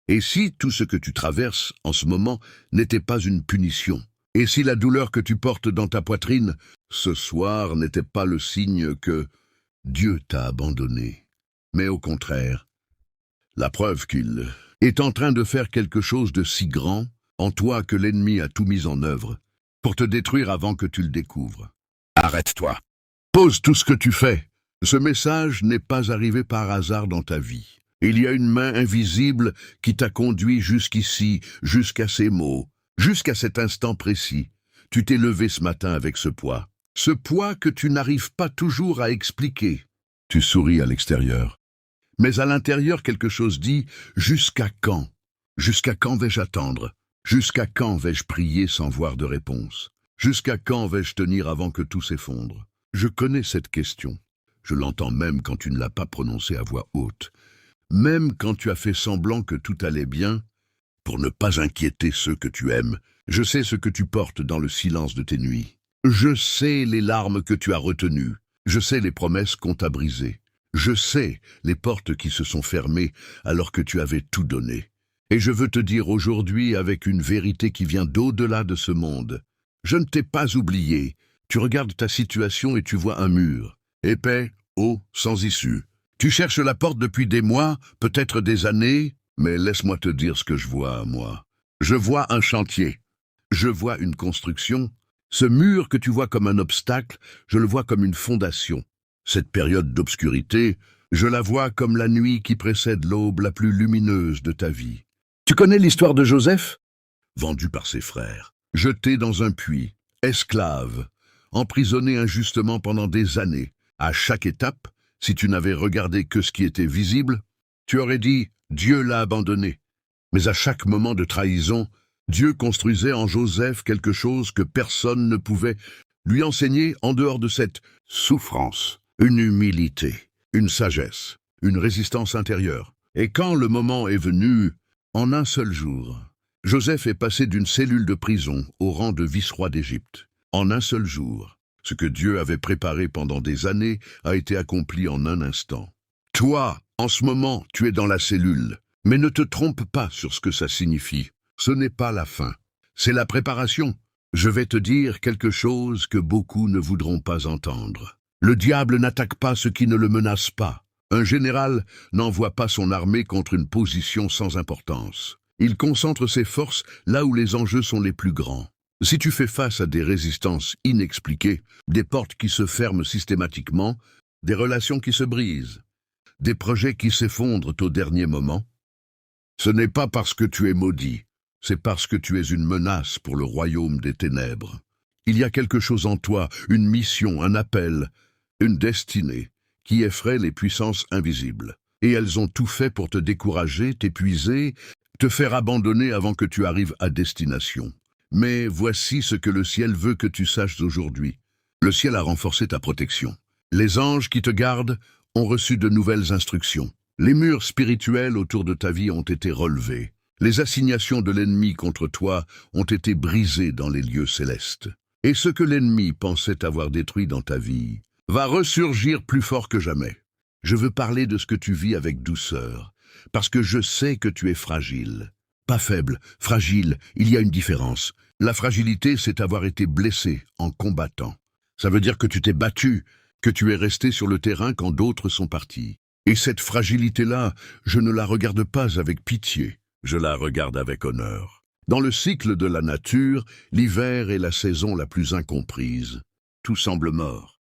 Et si tout ce que tu traverses en ce moment n'était pas une punition? Et si la douleur que tu portes dans ta poitrine ce soir n'était pas le signe que Dieu t'a abandonné, mais au contraire, la preuve qu'il est en train de faire quelque chose de si grand en toi que l'ennemi a tout mis en œuvre pour te détruire avant que tu le découvres. Arrête-toi. Pose tout ce que tu fais. Ce message n'est pas arrivé par hasard dans ta vie. Il y a une main invisible qui t'a conduit jusqu'ici, jusqu'à ces mots, jusqu'à cet instant précis. Tu t'es levé ce matin avec ce poids que tu n'arrives pas toujours à expliquer. Tu souris à l'extérieur. Mais à l'intérieur, quelque chose dit « Jusqu'à quand? Jusqu'à quand vais-je attendre? Jusqu'à quand vais-je prier sans voir de réponse? Jusqu'à quand vais-je tenir avant que tout s'effondre ?» Je connais cette question. Je l'entends même quand tu ne l'as pas prononcée à voix haute. Même quand tu as fait semblant que tout allait bien, pour ne pas inquiéter ceux que tu aimes. Je sais ce que tu portes dans le silence de tes nuits. Je sais les larmes que tu as retenues. Je sais les promesses qu'on t'a brisées. Je sais les portes qui se sont fermées alors que tu avais tout donné. Et je veux te dire aujourd'hui avec une vérité qui vient d'au-delà de ce monde. Je ne t'ai pas oublié. Tu regardes ta situation et tu vois un mur. Épais, haut, sans issue. Tu cherches la porte depuis des mois, peut-être des années, mais laisse-moi te dire ce que je vois, moi. Je vois un chantier. Je vois une construction. Ce mur que tu vois comme un obstacle, je le vois comme une fondation. Cette période d'obscurité, je la vois comme la nuit qui précède l'aube la plus lumineuse de ta vie. Tu connais l'histoire de Joseph? Vendu par ses frères, jeté dans un puits, esclave, emprisonné injustement pendant des années. À chaque étape, si tu n'avais regardé que ce qui était visible, tu aurais dit « Dieu l'a abandonné ». Mais à chaque moment de trahison, Dieu construisait en Joseph quelque chose que personne ne pouvait lui enseigner en dehors de cette souffrance, une humilité, une sagesse, une résistance intérieure. Et quand le moment est venu, en un seul jour, Joseph est passé d'une cellule de prison au rang de vice-roi d'Égypte. En un seul jour, ce que Dieu avait préparé pendant des années a été accompli en un instant. Toi, en ce moment, tu es dans la cellule, mais ne te trompe pas sur ce que ça signifie. Ce n'est pas la fin, c'est la préparation. Je vais te dire quelque chose que beaucoup ne voudront pas entendre. Le diable n'attaque pas ce qui ne le menace pas. Un général n'envoie pas son armée contre une position sans importance. Il concentre ses forces là où les enjeux sont les plus grands. Si tu fais face à des résistances inexpliquées, des portes qui se ferment systématiquement, des relations qui se brisent, des projets qui s'effondrent au dernier moment, ce n'est pas parce que tu es maudit, c'est parce que tu es une menace pour le royaume des ténèbres. Il y a quelque chose en toi, une mission, un appel, une destinée, qui effraie les puissances invisibles. Et elles ont tout fait pour te décourager, t'épuiser, te faire abandonner avant que tu arrives à destination. Mais voici ce que le ciel veut que tu saches aujourd'hui. Le ciel a renforcé ta protection. Les anges qui te gardent ont reçu de nouvelles instructions. Les murs spirituels autour de ta vie ont été relevés. Les assignations de l'ennemi contre toi ont été brisées dans les lieux célestes. Et ce que l'ennemi pensait avoir détruit dans ta vie va ressurgir plus fort que jamais. Je veux parler de ce que tu vis avec douceur, parce que je sais que tu es fragile. Pas faible, fragile, il y a une différence. La fragilité, c'est avoir été blessé en combattant. Ça veut dire que tu t'es battu, que tu es resté sur le terrain quand d'autres sont partis. Et cette fragilité-là, je ne la regarde pas avec pitié, je la regarde avec honneur. Dans le cycle de la nature, l'hiver est la saison la plus incomprise. Tout semble mort.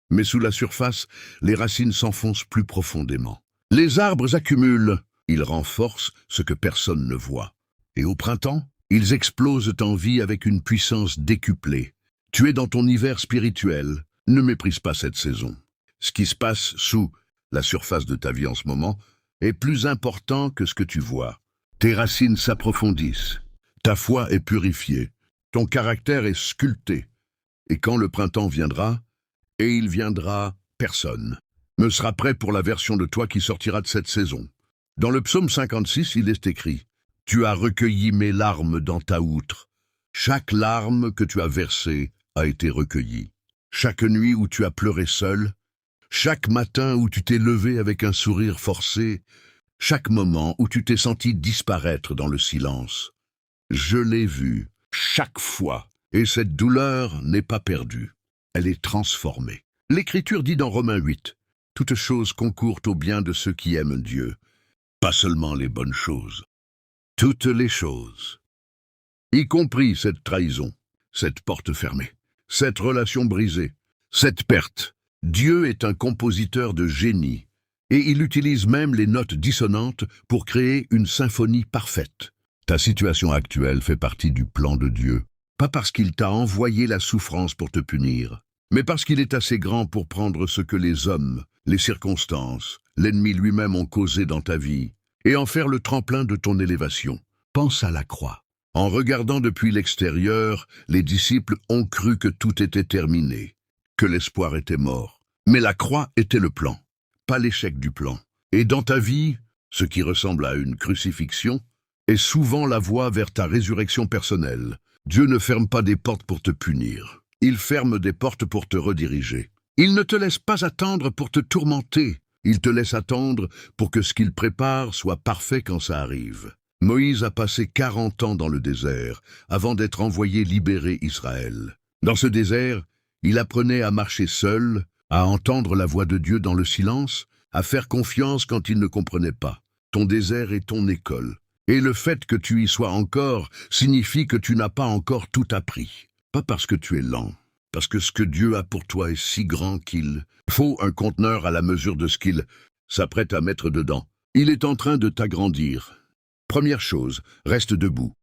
Mais sous la surface, les racines s'enfoncent plus profondément. Les arbres accumulent, ils renforcent ce que personne ne voit. Et au printemps, ils explosent en vie avec une puissance décuplée. Tu es dans ton hiver spirituel, ne méprise pas cette saison. Ce qui se passe sous la surface de ta vie en ce moment est plus important que ce que tu vois. Tes racines s'approfondissent, ta foi est purifiée, ton caractère est sculpté. Et quand le printemps viendra, et il viendra, personne ne sera prêt pour la version de toi qui sortira de cette saison. Dans le psaume 56, il est écrit « Tu as recueilli mes larmes dans ta outre. Chaque larme que tu as versée a été recueillie. Chaque nuit où tu as pleuré seul, chaque matin où tu t'es levé avec un sourire forcé, chaque moment où tu t'es senti disparaître dans le silence. Je l'ai vu, chaque fois, et cette douleur n'est pas perdue. Elle est transformée. L'Écriture dit dans Romains 8, « Toutes choses concourent au bien de ceux qui aiment Dieu. » Pas seulement les bonnes choses, toutes les choses, y compris cette trahison, cette porte fermée, cette relation brisée, cette perte. Dieu est un compositeur de génie, et il utilise même les notes dissonantes pour créer une symphonie parfaite. Ta situation actuelle fait partie du plan de Dieu, pas parce qu'il t'a envoyé la souffrance pour te punir, mais parce qu'il est assez grand pour prendre ce que les hommes, les circonstances, l'ennemi lui-même ont causé dans ta vie, et en faire le tremplin de ton élévation. Pense à la croix. En regardant depuis l'extérieur, les disciples ont cru que tout était terminé, que l'espoir était mort. Mais la croix était le plan, pas l'échec du plan. Et dans ta vie, ce qui ressemble à une crucifixion, est souvent la voie vers ta résurrection personnelle. Dieu ne ferme pas des portes pour te punir. Il ferme des portes pour te rediriger. Il ne te laisse pas attendre pour te tourmenter. Il te laisse attendre pour que ce qu'il prépare soit parfait quand ça arrive. Moïse a passé 40 ans dans le désert avant d'être envoyé libérer Israël. Dans ce désert, il apprenait à marcher seul, à entendre la voix de Dieu dans le silence, à faire confiance quand il ne comprenait pas. Ton désert est ton école. Et le fait que tu y sois encore signifie que tu n'as pas encore tout appris. Pas parce que tu es lent, parce que ce que Dieu a pour toi est si grand qu'il faut un conteneur à la mesure de ce qu'il s'apprête à mettre dedans. Il est en train de t'agrandir. Première chose, reste debout.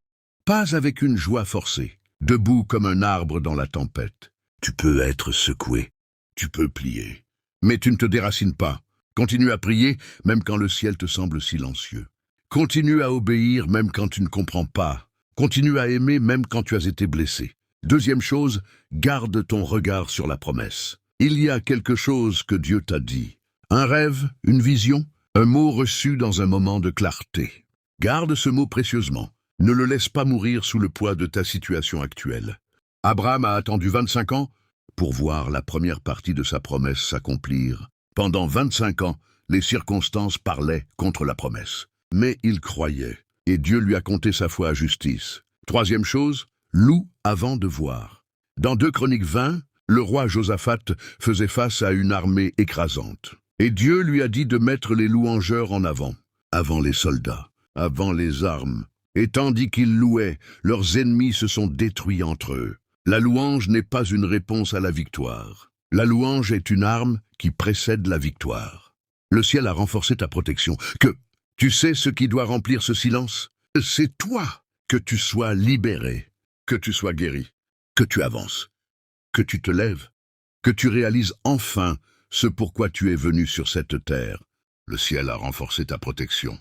Pas avec une joie forcée, debout comme un arbre dans la tempête. Tu peux être secoué, tu peux plier, mais tu ne te déracines pas. Continue à prier, même quand le ciel te semble silencieux. Continue à obéir, même quand tu ne comprends pas. Continue à aimer, même quand tu as été blessé. Deuxième chose, garde ton regard sur la promesse. Il y a quelque chose que Dieu t'a dit. Un rêve, une vision, un mot reçu dans un moment de clarté. Garde ce mot précieusement. Ne le laisse pas mourir sous le poids de ta situation actuelle. Abraham a attendu 25 ans pour voir la première partie de sa promesse s'accomplir. Pendant 25 ans, les circonstances parlaient contre la promesse. Mais il croyait, et Dieu lui a compté sa foi à justice. Troisième chose, loue avant de voir. Dans 2 Chroniques 20, le roi Josaphat faisait face à une armée écrasante. Et Dieu lui a dit de mettre les louangeurs en avant les soldats, avant les armes. Et tandis qu'ils louaient, leurs ennemis se sont détruits entre eux. La louange n'est pas une réponse à la victoire. La louange est une arme qui précède la victoire. Le ciel a renforcé ta protection. Tu sais ce qui doit remplir ce silence? C'est toi. Que tu sois libéré, que tu sois guéri, que tu avances, que tu te lèves, que tu réalises enfin ce pourquoi tu es venu sur cette terre. Le ciel a renforcé ta protection.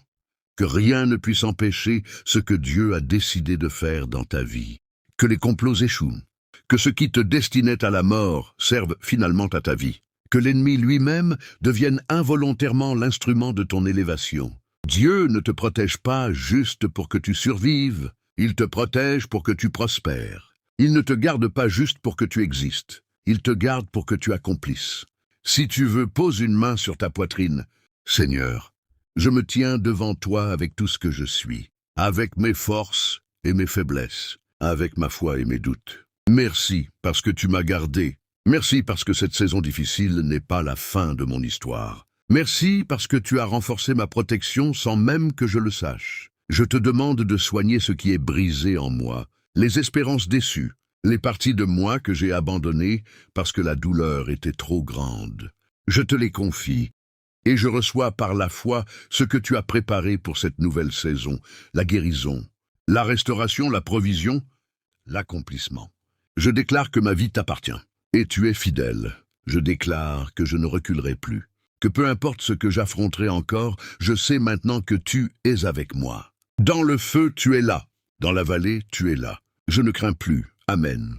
Que rien ne puisse empêcher ce que Dieu a décidé de faire dans ta vie. Que les complots échouent. Que ce qui te destinait à la mort serve finalement à ta vie. Que l'ennemi lui-même devienne involontairement l'instrument de ton élévation. Dieu ne te protège pas juste pour que tu survives, il te protège pour que tu prospères. Il ne te garde pas juste pour que tu existes, il te garde pour que tu accomplisses. Si tu veux, pose une main sur ta poitrine. Seigneur, je me tiens devant toi avec tout ce que je suis, avec mes forces et mes faiblesses, avec ma foi et mes doutes. Merci parce que tu m'as gardé. Merci parce que cette saison difficile n'est pas la fin de mon histoire. Merci parce que tu as renforcé ma protection sans même que je le sache. Je te demande de soigner ce qui est brisé en moi, les espérances déçues, les parties de moi que j'ai abandonnées parce que la douleur était trop grande. Je te les confie, et je reçois par la foi ce que tu as préparé pour cette nouvelle saison, la guérison, la restauration, la provision, l'accomplissement. Je déclare que ma vie t'appartient, et tu es fidèle. Je déclare que je ne reculerai plus. Que peu importe ce que j'affronterai encore, je sais maintenant que tu es avec moi. Dans le feu, tu es là. Dans la vallée, tu es là. Je ne crains plus. Amen.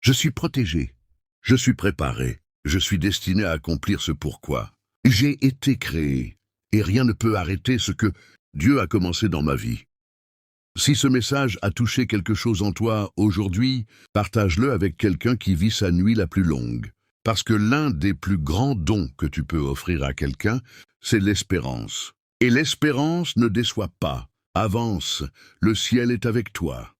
Je suis protégé. Je suis préparé. Je suis destiné à accomplir ce pourquoi. J'ai été créé, et rien ne peut arrêter ce que Dieu a commencé dans ma vie. Si ce message a touché quelque chose en toi aujourd'hui, partage-le avec quelqu'un qui vit sa nuit la plus longue. Parce que l'un des plus grands dons que tu peux offrir à quelqu'un, c'est l'espérance. Et l'espérance ne déçoit pas. Avance, le ciel est avec toi.